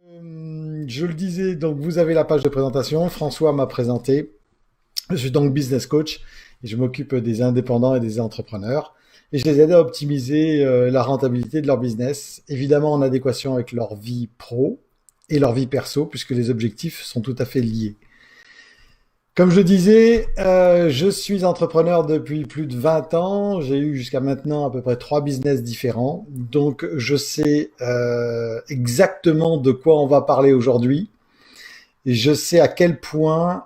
Je le disais, donc vous avez la page de présentation. François m'a présenté. Je suis donc business coach et je m'occupe des indépendants et des entrepreneurs. Et je les aide à optimiser la rentabilité de leur business, évidemment en adéquation avec leur vie pro et leur vie perso, puisque les objectifs sont tout à fait liés. Comme je le disais, je suis entrepreneur depuis plus de 20 ans. J'ai eu jusqu'à maintenant à peu près 3 business différents. Donc, je sais exactement de quoi on va parler aujourd'hui. Et je sais à quel point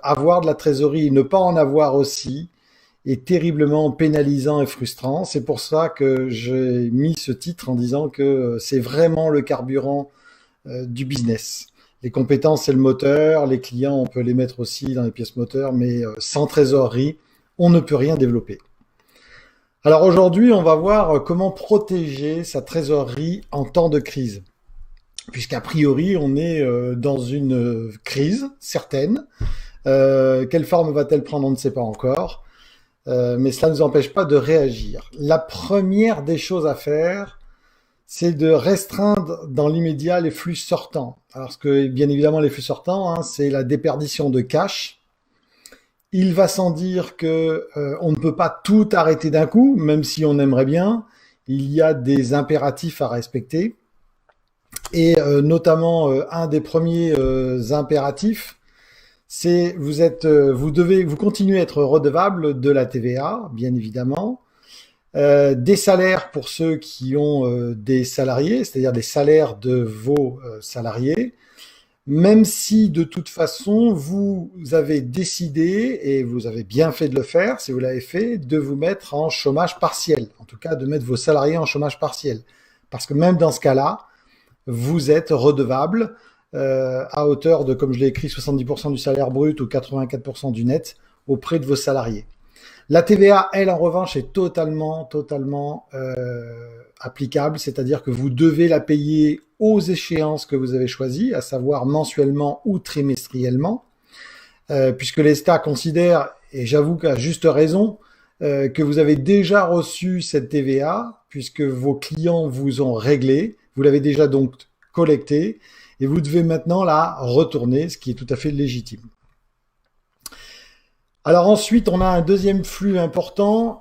avoir de la trésorerie et ne pas en avoir aussi est terriblement pénalisant et frustrant. C'est pour ça que j'ai mis ce titre en disant que c'est vraiment le carburant du business. Les compétences, c'est le moteur. Les clients, on peut les mettre aussi dans les pièces moteurs, mais sans trésorerie, on ne peut rien développer. Alors aujourd'hui, on va voir comment protéger sa trésorerie en temps de crise. Puisqu'a priori, on est dans une crise certaine. Quelle forme va-t-elle prendre, on ne sait pas encore. Mais cela ne nous empêche pas de réagir. La première des choses à faire, c'est de restreindre dans l'immédiat les flux sortants. Alors, ce que, bien évidemment, les flux sortants, hein, c'est la déperdition de cash. Il va sans dire que on ne peut pas tout arrêter d'un coup, même si on aimerait bien. Il y a des impératifs à respecter. Et notamment, un des premiers impératifs, c'est vous continuez à être redevable de la TVA, bien évidemment, des salaires pour ceux qui ont des salariés, c'est-à-dire des salaires de vos salariés, même si de toute façon vous avez décidé, et vous avez bien fait de le faire, si vous l'avez fait, de vous mettre en chômage partiel, en tout cas de mettre vos salariés en chômage partiel. Parce que même dans ce cas-là, vous êtes redevable à hauteur de, comme je l'ai écrit, 70% du salaire brut ou 84% du net auprès de vos salariés. La TVA, elle, en revanche, est totalement applicable, c'est-à-dire que vous devez la payer aux échéances que vous avez choisies, à savoir mensuellement ou trimestriellement, puisque l'État considère, et j'avoue qu'à juste raison, que vous avez déjà reçu cette TVA, puisque vos clients vous ont réglé, vous l'avez déjà donc collectée, et vous devez maintenant la retourner, ce qui est tout à fait légitime. Alors ensuite, on a un deuxième flux important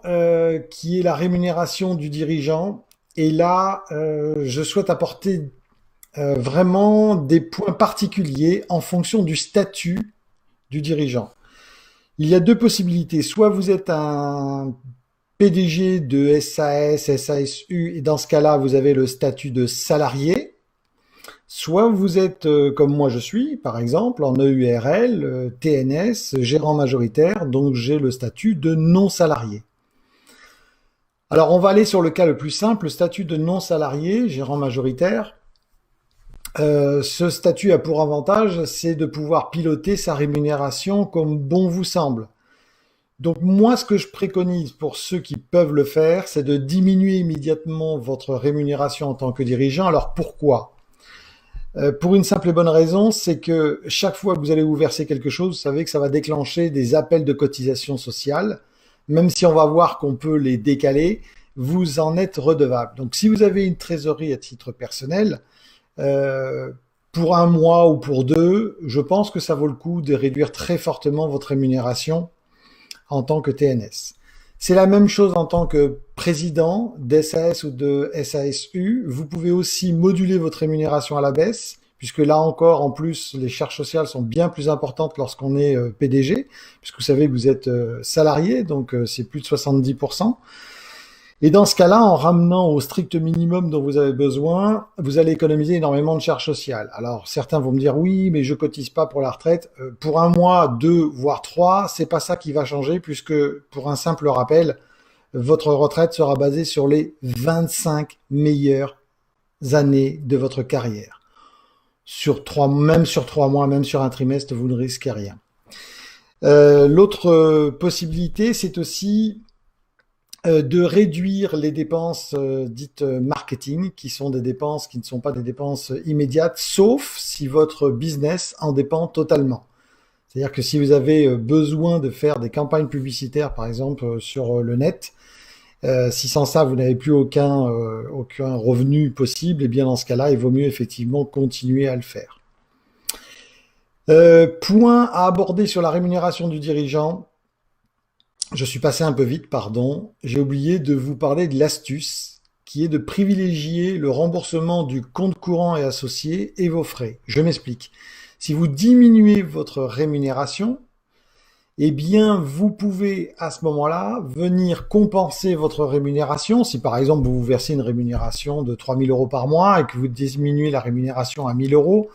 qui est la rémunération du dirigeant. Et là, je souhaite apporter vraiment des points particuliers en fonction du statut du dirigeant. Il y a 2 possibilités. Soit vous êtes un PDG de SAS, SASU, et dans ce cas-là, vous avez le statut de salarié. Soit vous êtes, comme moi je suis, par exemple, en EURL, TNS, gérant majoritaire, donc j'ai le statut de non-salarié. Alors on va aller sur le cas le plus simple, le statut de non-salarié, gérant majoritaire. Ce statut a pour avantage, c'est de pouvoir piloter sa rémunération comme bon vous semble. Donc moi, ce que je préconise pour ceux qui peuvent le faire, c'est de diminuer immédiatement votre rémunération en tant que dirigeant. Alors pourquoi ? Pour une simple et bonne raison, c'est que chaque fois que vous allez vous verser quelque chose, vous savez que ça va déclencher des appels de cotisation sociale. Même si on va voir qu'on peut les décaler, vous en êtes redevable. Donc si vous avez une trésorerie à titre personnel, pour un mois ou pour 2, je pense que ça vaut le coup de réduire très fortement votre rémunération en tant que TNS. C'est la même chose en tant que président d'SAS ou de SASU. Vous pouvez aussi moduler votre rémunération à la baisse, puisque là encore, en plus, les charges sociales sont bien plus importantes lorsqu'on est PDG, puisque vous savez que vous êtes salarié, donc c'est plus de 70%. Et dans ce cas-là, en ramenant au strict minimum dont vous avez besoin, vous allez économiser énormément de charges sociales. Alors certains vont me dire oui, mais je cotise pas pour la retraite. Pour un mois, 2, voire 3, c'est pas ça qui va changer, puisque pour un simple rappel, votre retraite sera basée sur les 25 meilleures années de votre carrière. Même sur 3 mois, même sur un trimestre, vous ne risquez rien. L'autre possibilité, c'est aussi de réduire les dépenses dites marketing, qui sont des dépenses qui ne sont pas des dépenses immédiates, sauf si votre business en dépend totalement. C'est-à-dire que si vous avez besoin de faire des campagnes publicitaires, par exemple, sur le net, Si sans ça, vous n'avez plus aucun revenu possible, et bien dans ce cas-là, il vaut mieux effectivement continuer à le faire. Point à aborder sur la rémunération du dirigeant. Je suis passé un peu vite, pardon. J'ai oublié de vous parler de l'astuce qui est de privilégier le remboursement du compte courant et associé et vos frais. Je m'explique. Si vous diminuez votre rémunération, eh bien, vous pouvez à ce moment-là venir compenser votre rémunération. Si par exemple vous vous versez une rémunération de 3 000 € par mois et que vous diminuez la rémunération à 1 000 €,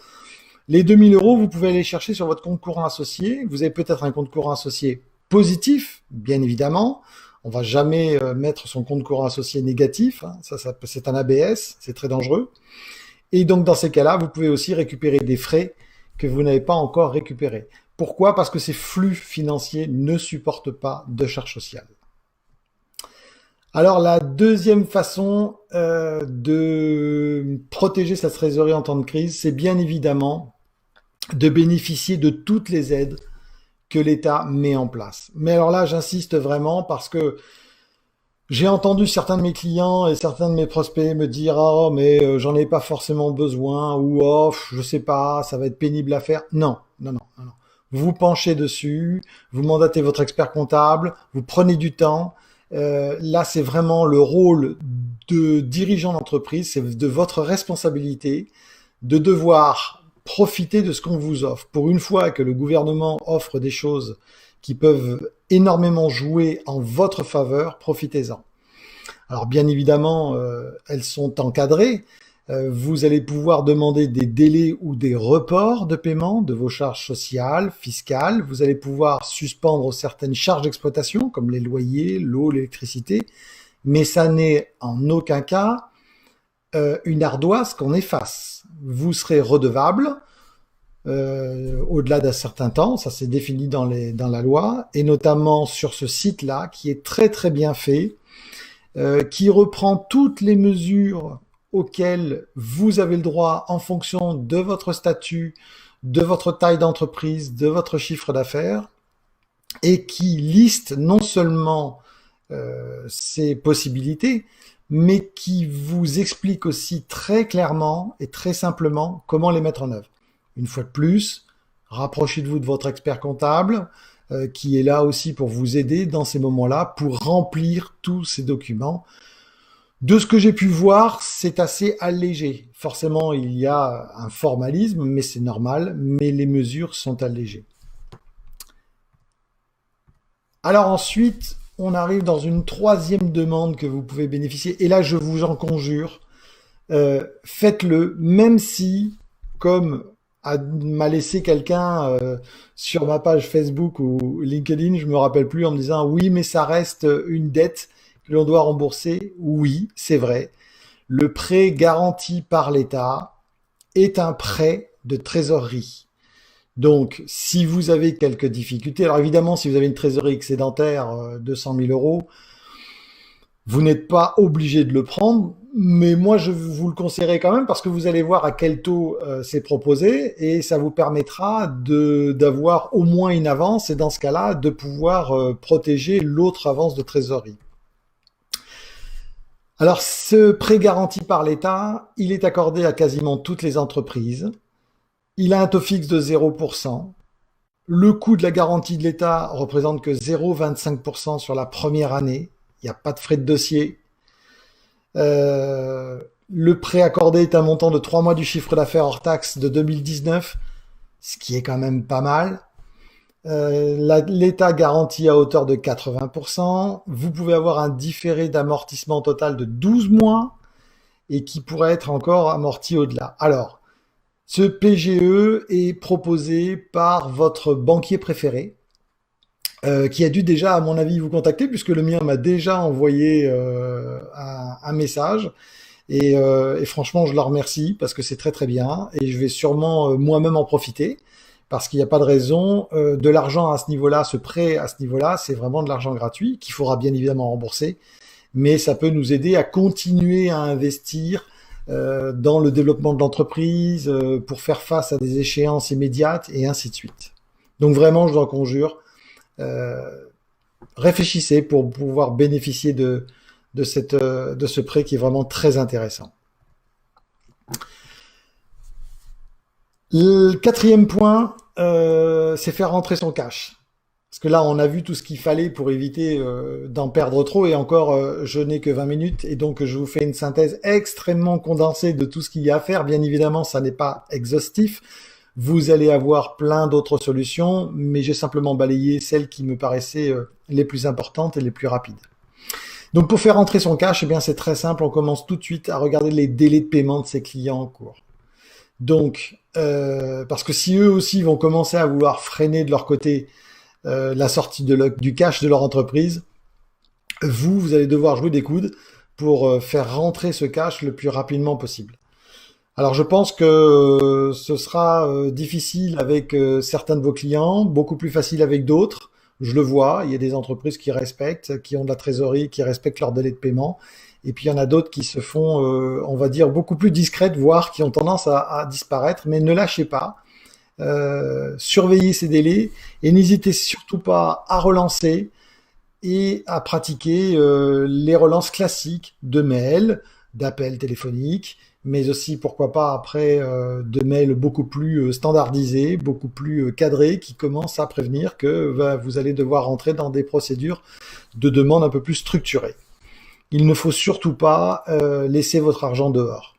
les 2 000 €, vous pouvez aller chercher sur votre compte courant associé. Vous avez peut-être un compte courant associé positif, bien évidemment. On va jamais mettre son compte courant associé négatif. Hein. Ça, c'est un ABS, c'est très dangereux. Et donc, dans ces cas-là, vous pouvez aussi récupérer des frais que vous n'avez pas encore récupérés. Pourquoi? Parce que ces flux financiers ne supportent pas de charges sociales. Alors, la deuxième façon de protéger sa trésorerie en temps de crise, c'est bien évidemment de bénéficier de toutes les aides que l'État met en place. Mais alors là, j'insiste vraiment parce que j'ai entendu certains de mes clients et certains de mes prospects me dire «Oh, mais j'en ai pas forcément besoin» ou «Oh, je sais pas, ça va être pénible à faire». Non, non, non, non. Vous vous penchez dessus, vous mandatez votre expert comptable, vous prenez du temps. Là, c'est vraiment le rôle de dirigeant d'entreprise, c'est de votre responsabilité de devoir profiter de ce qu'on vous offre. Pour une fois que le gouvernement offre des choses qui peuvent énormément jouer en votre faveur, profitez-en. Alors bien évidemment, elles sont encadrées. Vous allez pouvoir demander des délais ou des reports de paiement de vos charges sociales, fiscales. Vous allez pouvoir suspendre certaines charges d'exploitation, comme les loyers, l'eau, l'électricité. Mais ça n'est en aucun cas une ardoise qu'on efface. Vous serez redevable au-delà d'un certain temps, ça c'est défini dans la loi, et notamment sur ce site-là, qui est très très bien fait, qui reprend toutes les mesures auxquelles vous avez le droit en fonction de votre statut, de votre taille d'entreprise, de votre chiffre d'affaires, et qui liste non seulement ces possibilités, mais qui vous explique aussi très clairement et très simplement comment les mettre en œuvre. Une fois de plus, rapprochez-vous de votre expert comptable qui est là aussi pour vous aider dans ces moments-là, pour remplir tous ces documents. De ce que j'ai pu voir, c'est assez allégé. Forcément, il y a un formalisme, mais c'est normal, mais les mesures sont allégées. Alors ensuite, on arrive dans une troisième demande que vous pouvez bénéficier. Et là, je vous en conjure, faites-le, même si, comme m'a laissé quelqu'un sur ma page Facebook ou LinkedIn, je me rappelle plus, en me disant oui, mais ça reste une dette que l'on doit rembourser. Oui, c'est vrai. Le prêt garanti par l'État est un prêt de trésorerie. Donc, si vous avez quelques difficultés, alors évidemment, si vous avez une trésorerie excédentaire de 100 000 €, vous n'êtes pas obligé de le prendre, mais moi je vous le conseillerais quand même parce que vous allez voir à quel taux c'est proposé et ça vous permettra d'avoir au moins une avance et dans ce cas-là de pouvoir protéger l'autre avance de trésorerie. Alors ce prêt garanti par l'État, il est accordé à quasiment toutes les entreprises. Il a un taux fixe de 0%. Le coût de la garantie de l'État représente que 0,25% sur la première année. Il n'y a pas de frais de dossier. Le prêt accordé est un montant de 3 mois du chiffre d'affaires hors taxe de 2019, ce qui est quand même pas mal. L'État garantit à hauteur de 80%. Vous pouvez avoir un différé d'amortissement total de 12 mois et qui pourrait être encore amorti au-delà. Alors, ce PGE est proposé par votre banquier préféré. Qui a dû déjà, à mon avis, vous contacter, puisque le mien m'a déjà envoyé un message. Et franchement, je leur remercie, parce que c'est très très bien. Et je vais sûrement moi-même en profiter, parce qu'il n'y a pas de raison. De l'argent à ce niveau-là, ce prêt à ce niveau-là, c'est vraiment de l'argent gratuit, qu'il faudra bien évidemment rembourser. Mais ça peut nous aider à continuer à investir dans le développement de l'entreprise, pour faire face à des échéances immédiates, et ainsi de suite. Donc vraiment, je vous en conjure, réfléchissez pour pouvoir bénéficier de de ce prêt qui est vraiment très intéressant. Le quatrième point, c'est faire rentrer son cash. Parce que là, on a vu tout ce qu'il fallait pour éviter d'en perdre trop. Et encore, je n'ai que 20 minutes. Et donc, je vous fais une synthèse extrêmement condensée de tout ce qu'il y a à faire. Bien évidemment, ça n'est pas exhaustif. Vous allez avoir plein d'autres solutions. Mais j'ai simplement balayé celles qui me paraissaient les plus importantes et les plus rapides. Donc, pour faire rentrer son cash, eh bien, c'est très simple. On commence tout de suite à regarder les délais de paiement de ses clients en cours. Donc, parce que si eux aussi vont commencer à vouloir freiner de leur côté la sortie du cash de leur entreprise, vous allez devoir jouer des coudes pour faire rentrer ce cash le plus rapidement possible. Alors je pense que ce sera difficile avec certains de vos clients, beaucoup plus facile avec d'autres. Je le vois, il y a des entreprises qui respectent, qui ont de la trésorerie, qui respectent leur délai de paiement. Et puis il y en a d'autres qui se font, on va dire, beaucoup plus discrètes, voire qui ont tendance à disparaître. Mais ne lâchez pas. Surveillez ces délais et n'hésitez surtout pas à relancer et à pratiquer les relances classiques de mails, d'appels téléphoniques, mais aussi pourquoi pas après de mails beaucoup plus standardisés, beaucoup plus cadrés qui commencent à prévenir que vous allez devoir rentrer dans des procédures de demande un peu plus structurées. Il ne faut surtout pas laisser votre argent dehors.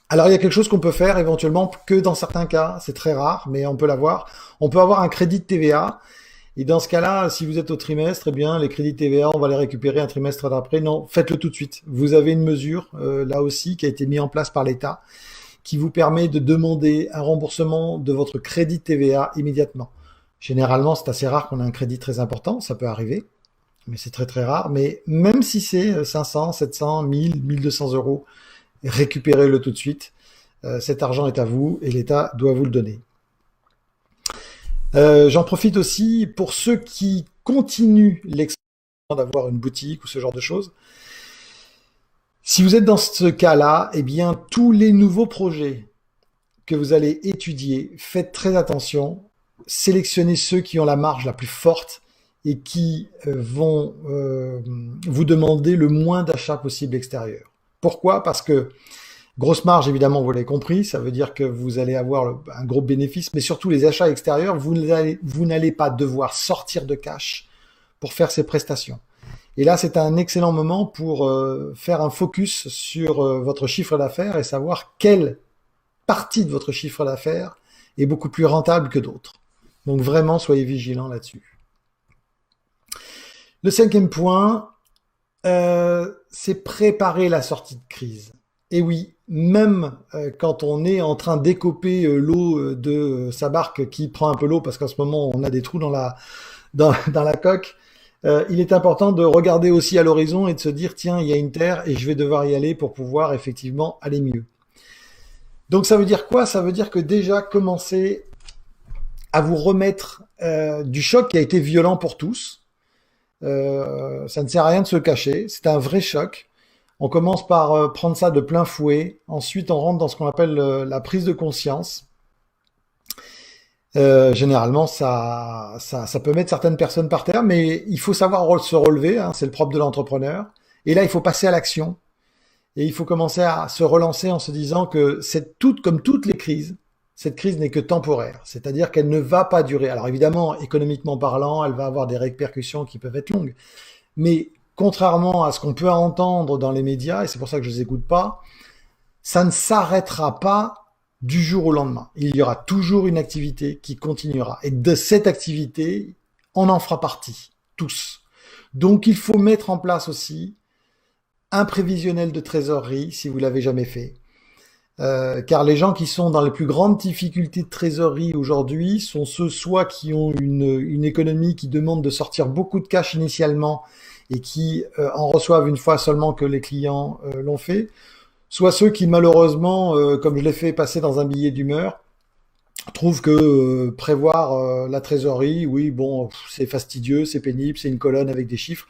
Alors il y a quelque chose qu'on peut faire éventuellement que dans certains cas, c'est très rare, mais on peut l'avoir. On peut avoir un crédit de TVA, et dans ce cas-là, si vous êtes au trimestre, eh bien les crédits de TVA, on va les récupérer un trimestre d'après. Non, faites-le tout de suite. Vous avez une mesure là aussi qui a été mise en place par l'État, qui vous permet de demander un remboursement de votre crédit de TVA immédiatement. Généralement, c'est assez rare qu'on ait un crédit très important, ça peut arriver, mais c'est très très rare. Mais même si c'est 500, 700, 1000, 1200 euros, récupérez-le tout de suite. Cet argent est à vous et l'État doit vous le donner. J'en profite aussi pour ceux qui continuent l'expérience d'avoir une boutique ou ce genre de choses. Si vous êtes dans ce cas-là, eh bien, tous les nouveaux projets que vous allez étudier, faites très attention. Sélectionnez ceux qui ont la marge la plus forte et qui vont vous demander le moins d'achats possible extérieur. Pourquoi? Parce que grosse marge, évidemment, vous l'avez compris, ça veut dire que vous allez avoir un gros bénéfice, mais surtout les achats extérieurs, vous n'allez pas devoir sortir de cash pour faire ces prestations. Et là, c'est un excellent moment pour faire un focus sur votre chiffre d'affaires et savoir quelle partie de votre chiffre d'affaires est beaucoup plus rentable que d'autres. Donc vraiment, soyez vigilants là-dessus. Le cinquième point, c'est préparer la sortie de crise. Et oui, même quand on est en train d'écoper l'eau de sa barque qui prend un peu l'eau, parce qu'en ce moment on a des trous dans la coque, il est important de regarder aussi à l'horizon et de se dire tiens, il y a une terre et je vais devoir y aller pour pouvoir effectivement aller mieux. Donc ça veut dire quoi? Ça veut dire que déjà commencer à vous remettre du choc qui a été violent pour tous. Ça ne sert à rien de se cacher, c'est un vrai choc. On commence par prendre ça de plein fouet. Ensuite, on rentre dans ce qu'on appelle la prise de conscience. Généralement, ça peut mettre certaines personnes par terre, mais il faut savoir se relever. Hein, c'est le propre de l'entrepreneur. Et là, il faut passer à l'action. Et il faut commencer à se relancer en se disant que comme toutes les crises, cette crise n'est que temporaire. C'est-à-dire qu'elle ne va pas durer. Alors évidemment, économiquement parlant, elle va avoir des répercussions qui peuvent être longues. Mais contrairement à ce qu'on peut entendre dans les médias, et c'est pour ça que je ne les écoute pas, ça ne s'arrêtera pas du jour au lendemain. Il y aura toujours une activité qui continuera. Et de cette activité, on en fera partie, tous. Donc il faut mettre en place aussi un prévisionnel de trésorerie, si vous l'avez jamais fait. Car les gens qui sont dans les plus grandes difficultés de trésorerie aujourd'hui sont ceux soit qui ont une économie qui demande de sortir beaucoup de cash initialement et qui en reçoivent une fois seulement que les clients l'ont fait, soit ceux qui malheureusement, comme je l'ai fait passer dans un billet d'humeur, trouvent que prévoir la trésorerie, oui, bon, c'est fastidieux, c'est pénible, c'est une colonne avec des chiffres.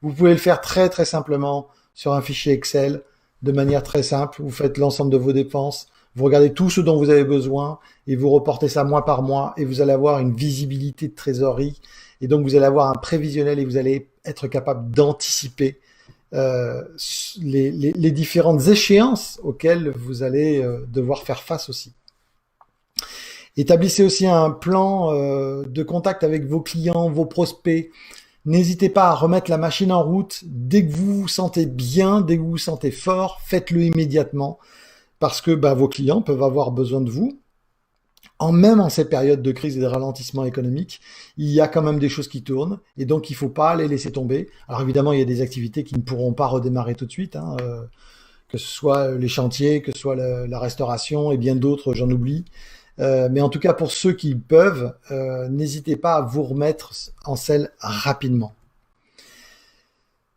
Vous pouvez le faire très très simplement sur un fichier Excel, de manière très simple. Vous faites l'ensemble de vos dépenses, vous regardez tout ce dont vous avez besoin et vous reportez ça mois par mois et vous allez avoir une visibilité de trésorerie et donc vous allez avoir un prévisionnel et vous allez être capable d'anticiper les différentes échéances auxquelles vous allez devoir faire face aussi. Établissez aussi un plan de contact avec vos clients, vos prospects. N'hésitez pas à remettre la machine en route dès que vous vous sentez bien, dès que vous vous sentez fort, faites-le immédiatement parce que vos clients peuvent avoir besoin de vous. Même en ces périodes de crise et de ralentissement économique, il y a quand même des choses qui tournent et donc il ne faut pas les laisser tomber. Alors évidemment, il y a des activités qui ne pourront pas redémarrer tout de suite, que ce soit les chantiers, que ce soit la restauration et bien d'autres, j'en oublie. Mais en tout cas, pour ceux qui peuvent, n'hésitez pas à vous remettre en selle rapidement.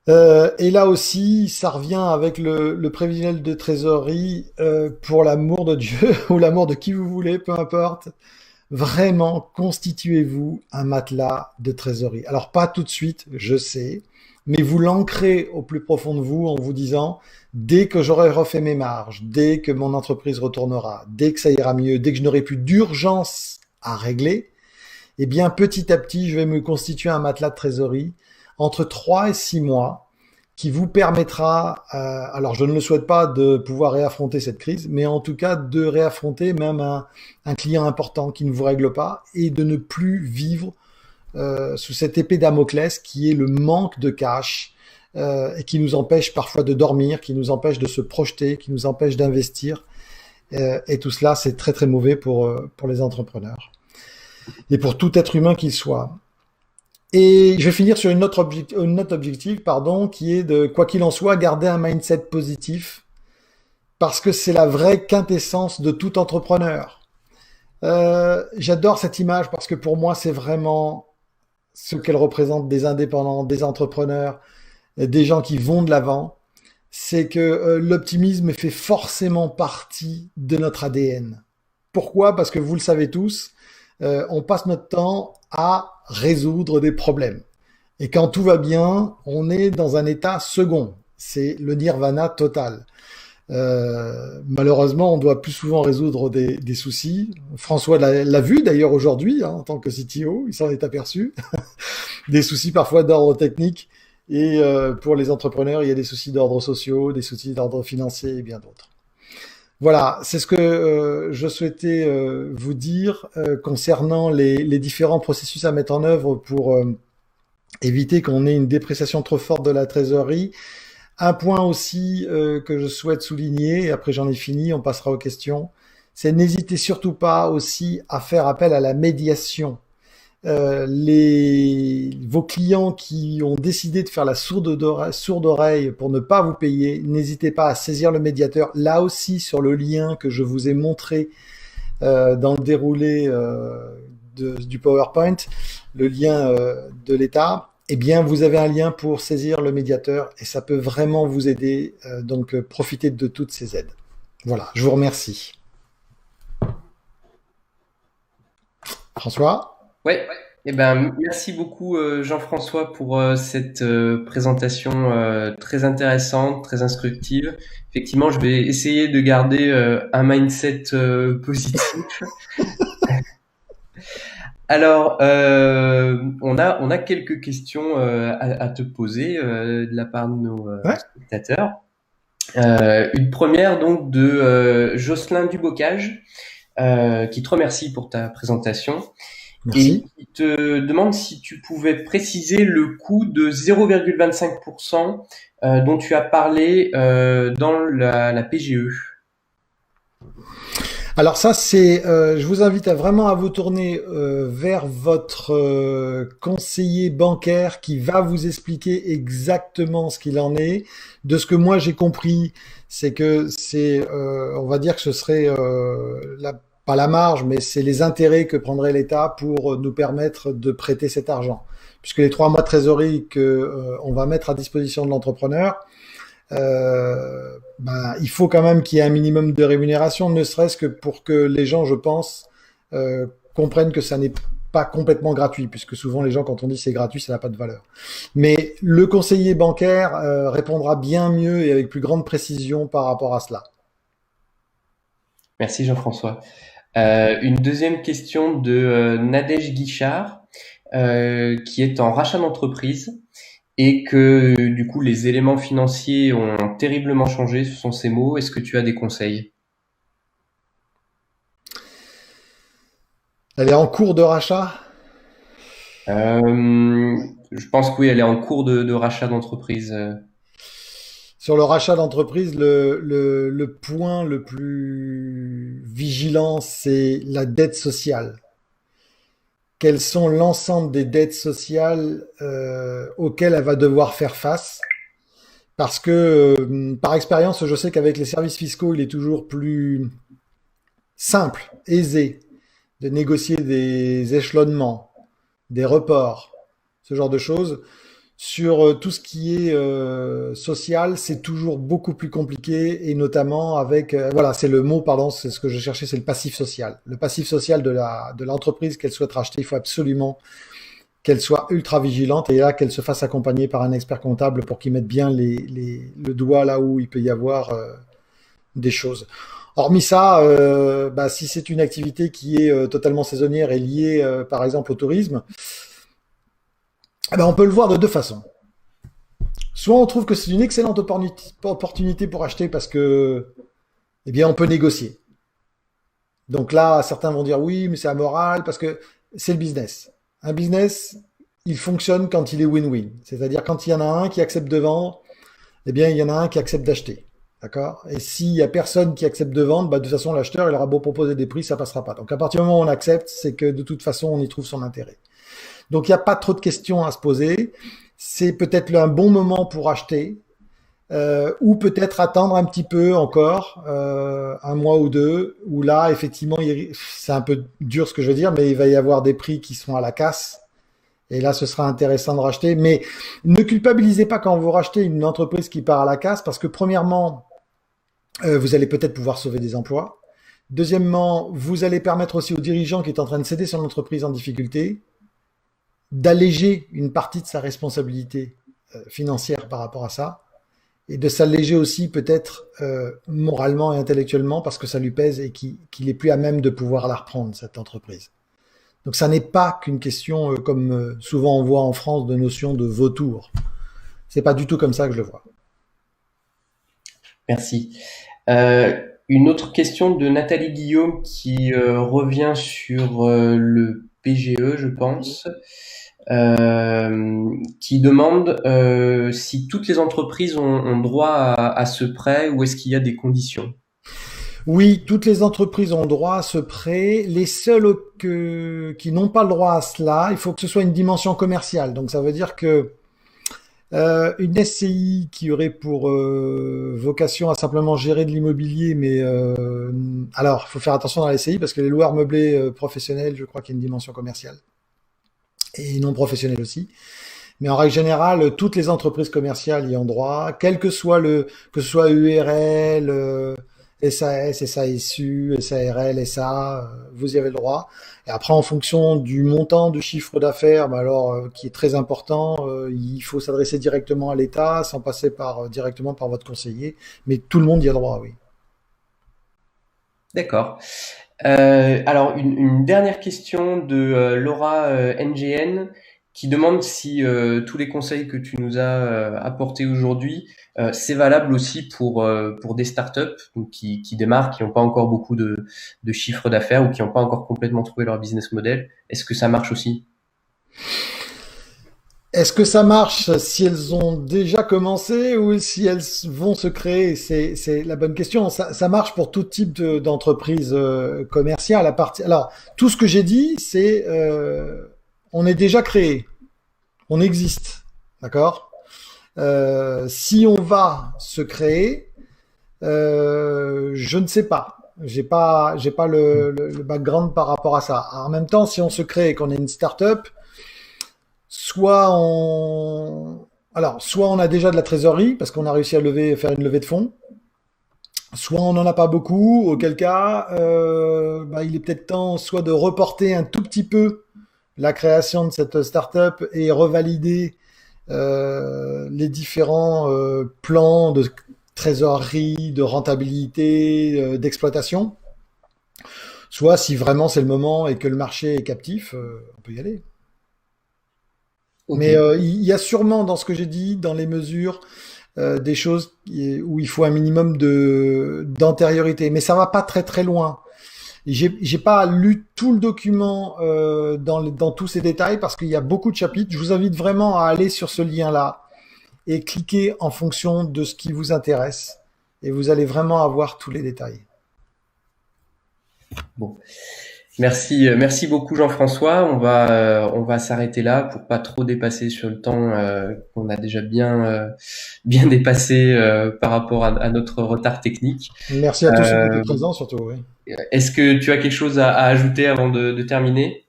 Et là aussi, ça revient avec le prévisionnel de trésorerie, pour l'amour de Dieu ou l'amour de qui vous voulez, peu importe. Vraiment, constituez-vous un matelas de trésorerie. Alors pas tout de suite, je sais, mais vous l'ancrez au plus profond de vous en vous disant, dès que j'aurai refait mes marges, dès que mon entreprise retournera, dès que ça ira mieux, dès que je n'aurai plus d'urgence à régler, eh bien petit à petit, je vais me constituer un matelas de trésorerie entre 3 et 6 mois qui vous permettra, alors je ne le souhaite pas de pouvoir réaffronter cette crise, mais en tout cas de réaffronter même un client important qui ne vous règle pas et de ne plus vivre sous cette épée Damoclès qui est le manque de cash et qui nous empêche parfois de dormir, qui nous empêche de se projeter, qui nous empêche d'investir. Et tout cela, c'est très très mauvais pour les entrepreneurs et pour tout être humain qu'il soit. Et je vais finir sur une note objective, qui est de, quoi qu'il en soit, garder un mindset positif, parce que c'est la vraie quintessence de tout entrepreneur. J'adore cette image parce que pour moi, c'est vraiment ce qu'elle représente, des indépendants, des entrepreneurs, des gens qui vont de l'avant. C'est que l'optimisme fait forcément partie de notre ADN. Pourquoi? Parce que vous le savez tous, on passe notre temps à résoudre des problèmes. Et quand tout va bien, on est dans un état second. C'est le nirvana total. Malheureusement, on doit plus souvent résoudre des soucis. François l'a vu d'ailleurs aujourd'hui, en tant que CTO, il s'en est aperçu. Des soucis parfois d'ordre technique. Et pour les entrepreneurs, il y a des soucis d'ordre sociaux, des soucis d'ordre financier et bien d'autres. Voilà, c'est ce que je souhaitais vous dire concernant les différents processus à mettre en œuvre pour éviter qu'on ait une dépréciation trop forte de la trésorerie. Un point aussi que je souhaite souligner, et après j'en ai fini, on passera aux questions, c'est n'hésitez surtout pas aussi à faire appel à la médiation. Vos clients qui ont décidé de faire la sourde oreille pour ne pas vous payer, n'hésitez pas à saisir le médiateur. Là aussi, sur le lien que je vous ai montré dans le déroulé du PowerPoint, le lien de l'État, eh bien, vous avez un lien pour saisir le médiateur et ça peut vraiment vous aider. Donc, profitez de toutes ces aides. Voilà, je vous remercie. François? Ouais. Eh ben, merci beaucoup Jean-François pour cette présentation très intéressante, très instructive. Effectivement, je vais essayer de garder un mindset positif. Alors, on a quelques questions à te poser de la part de nos spectateurs. Une première donc de Jocelyn Dubocage, qui te remercie pour ta présentation. Merci. Et il te demande si tu pouvais préciser le coût de 0,25% dont tu as parlé dans la PGE. Alors ça, je vous invite vraiment à vous tourner vers votre conseiller bancaire qui va vous expliquer exactement ce qu'il en est. De ce que moi j'ai compris, c'est que on va dire que ce serait pas la marge, mais c'est les intérêts que prendrait l'État pour nous permettre de prêter cet argent. Puisque les 3 mois de trésorerie on va mettre à disposition de l'entrepreneur, il faut quand même qu'il y ait un minimum de rémunération, ne serait-ce que pour que les gens, je pense, comprennent que ça n'est pas complètement gratuit, puisque souvent les gens, quand on dit c'est gratuit, ça n'a pas de valeur. Mais le conseiller bancaire répondra bien mieux et avec plus grande précision par rapport à cela. Merci Jean-François. Une deuxième question de Nadège Guichard, qui est en rachat d'entreprise et que du coup les éléments financiers ont terriblement changé, ce sont ces mots. Est-ce que tu as des conseils? Elle est en cours de rachat? Je pense que oui, elle est en cours de rachat d'entreprise. Sur le rachat d'entreprise, le point le plus vigilant, c'est la dette sociale. Quelles sont l'ensemble des dettes sociales auxquelles elle va devoir faire face? Parce que, par expérience, je sais qu'avec les services fiscaux, il est toujours plus simple, aisé de négocier des échelonnements, des reports, ce genre de choses. Sur tout ce qui est social, c'est toujours beaucoup plus compliqué et notamment avec voilà, c'est le mot, pardon, c'est ce que je cherchais, c'est le passif social. Le passif social de l'entreprise qu'elle souhaite racheter, il faut absolument qu'elle soit ultra vigilante et là qu'elle se fasse accompagner par un expert comptable pour qu'il mette bien le doigt là où il peut y avoir des choses. Hormis ça, bah, si c'est une activité qui est totalement saisonnière et liée par exemple au tourisme, eh ben, on peut le voir de deux façons. Soit on trouve que c'est une excellente opportunité pour acheter parce que, eh bien, on peut négocier. Donc là, certains vont dire oui, mais c'est amoral parce que c'est le business. Un business, il fonctionne quand il est win-win. C'est-à-dire quand il y en a un qui accepte de vendre, eh bien, il y en a un qui accepte d'acheter. D'accord? Et s'il y a personne qui accepte de vendre, bah, de toute façon, l'acheteur, il aura beau proposer des prix, ça passera pas. Donc à partir du moment où on accepte, c'est que de toute façon, on y trouve son intérêt. Donc il n'y a pas trop de questions à se poser. C'est peut-être un bon moment pour acheter. Ou peut-être attendre un petit peu encore, un mois ou deux, où là, effectivement, c'est un peu dur ce que je veux dire, mais il va y avoir des prix qui sont à la casse. Et là, ce sera intéressant de racheter. Mais ne culpabilisez pas quand vous rachetez une entreprise qui part à la casse, parce que premièrement, vous allez peut-être pouvoir sauver des emplois. Deuxièmement, vous allez permettre aussi au dirigeant qui est en train de céder son entreprise en difficulté d'alléger une partie de sa responsabilité financière par rapport à ça et de s'alléger aussi peut-être moralement et intellectuellement parce que ça lui pèse et qu'il est plus à même de pouvoir la reprendre, cette entreprise. Donc ça n'est pas qu'une question, comme souvent on voit en France, de notion de vautour. C'est pas du tout comme ça que je le vois. Merci. Une autre question de Nathalie Guillaume qui revient sur le PGE, je pense, qui demande si toutes les entreprises ont droit à ce prêt ou est-ce qu'il y a des conditions? Oui, toutes les entreprises ont droit à ce prêt. Les seules qui n'ont pas le droit à cela, il faut que ce soit une dimension commerciale. Donc ça veut dire que une SCI qui aurait pour vocation à simplement gérer de l'immobilier, mais alors il faut faire attention dans la SCI parce que les loueurs meublés professionnels, je crois qu'il y a une dimension commerciale et non professionnelle aussi. Mais en règle générale, toutes les entreprises commerciales y ont droit, quel que soit que ce soit URL, SAS, SASU, SARL, SA, vous y avez le droit. Et après, en fonction du montant de chiffre d'affaires, bah alors qui est très important, il faut s'adresser directement à l'État, sans passer directement par votre conseiller. Mais tout le monde y a droit, oui. D'accord. Alors une dernière question de Laura NGN qui demande si tous les conseils que tu nous as apportés aujourd'hui, c'est valable aussi pour des startups donc qui démarrent, qui n'ont pas encore beaucoup de chiffre d'affaires ou qui n'ont pas encore complètement trouvé leur business model. Est-ce que ça marche aussi? Est-ce que ça marche si elles ont déjà commencé ou si elles vont se créer? C'est la bonne question. Ça marche pour tout type d'entreprise commerciale. Alors, tout ce que j'ai dit, c'est on est déjà créé, on existe, d'accord? Si on va se créer, je ne sais pas. J'ai pas le background par rapport à ça. En même temps, si on se crée et qu'on est une start-up, soit on a déjà de la trésorerie parce qu'on a réussi à faire une levée de fonds, soit on n'en a pas beaucoup, auquel cas, bah, il est peut-être temps soit de reporter un tout petit peu la création de cette startup et revalider les différents plans de trésorerie, de rentabilité, d'exploitation. Soit si vraiment c'est le moment et que le marché est captif, on peut y aller. Ok. Mais il y a sûrement dans ce que j'ai dit, dans les mesures, des choses où il faut un minimum de d'antériorité. Mais ça va pas très très loin. J'ai pas lu tout le document dans tous ces détails parce qu'il y a beaucoup de chapitres. Je vous invite vraiment à aller sur ce lien-là et cliquer en fonction de ce qui vous intéresse. Et vous allez vraiment avoir tous les détails. Bon. Merci, merci beaucoup Jean-François. On va s'arrêter là pour pas trop dépasser sur le temps qu'on a déjà bien dépassé par rapport à notre retard technique. Merci à tous ceux qui étaient Euh, présents, surtout. Oui. Est-ce que tu as quelque chose à ajouter avant de terminer?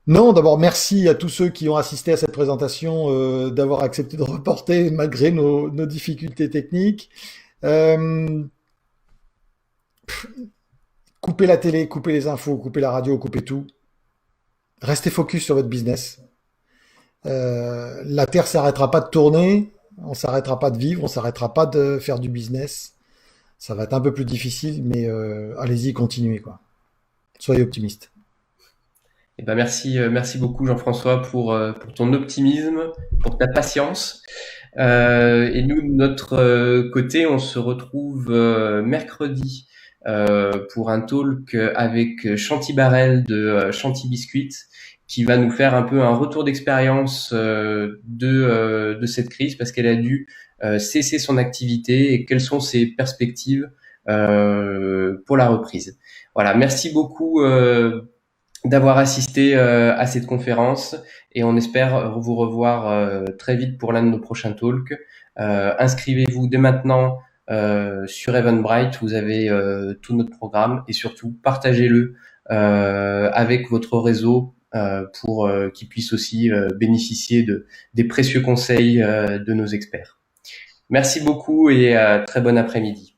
Non, d'abord, merci à tous ceux qui ont assisté à cette présentation d'avoir accepté de reporter malgré nos difficultés techniques. Euh, Coupez la télé, coupez les infos, coupez la radio, coupez tout. Restez focus sur votre business. La Terre s'arrêtera pas de tourner, on s'arrêtera pas de vivre, on s'arrêtera pas de faire du business. Ça va être un peu plus difficile, mais allez-y, continuez quoi. Soyez optimistes. Eh ben merci, merci beaucoup Jean-François pour ton optimisme, pour ta patience. Et nous, de notre côté, on se retrouve mercredi pour un talk avec Chanty Barrel de Chanty Biscuit, qui va nous faire un peu un retour d'expérience de cette crise, parce qu'elle a dû cesser son activité et quelles sont ses perspectives pour la reprise. Voilà, merci beaucoup d'avoir assisté à cette conférence et on espère vous revoir très vite pour l'un de nos prochains talks. Inscrivez-vous dès maintenant sur Eventbrite, vous avez tout notre programme et surtout partagez-le avec votre réseau pour qu'ils puissent aussi bénéficier des précieux conseils de nos experts. Merci beaucoup et très bon après-midi.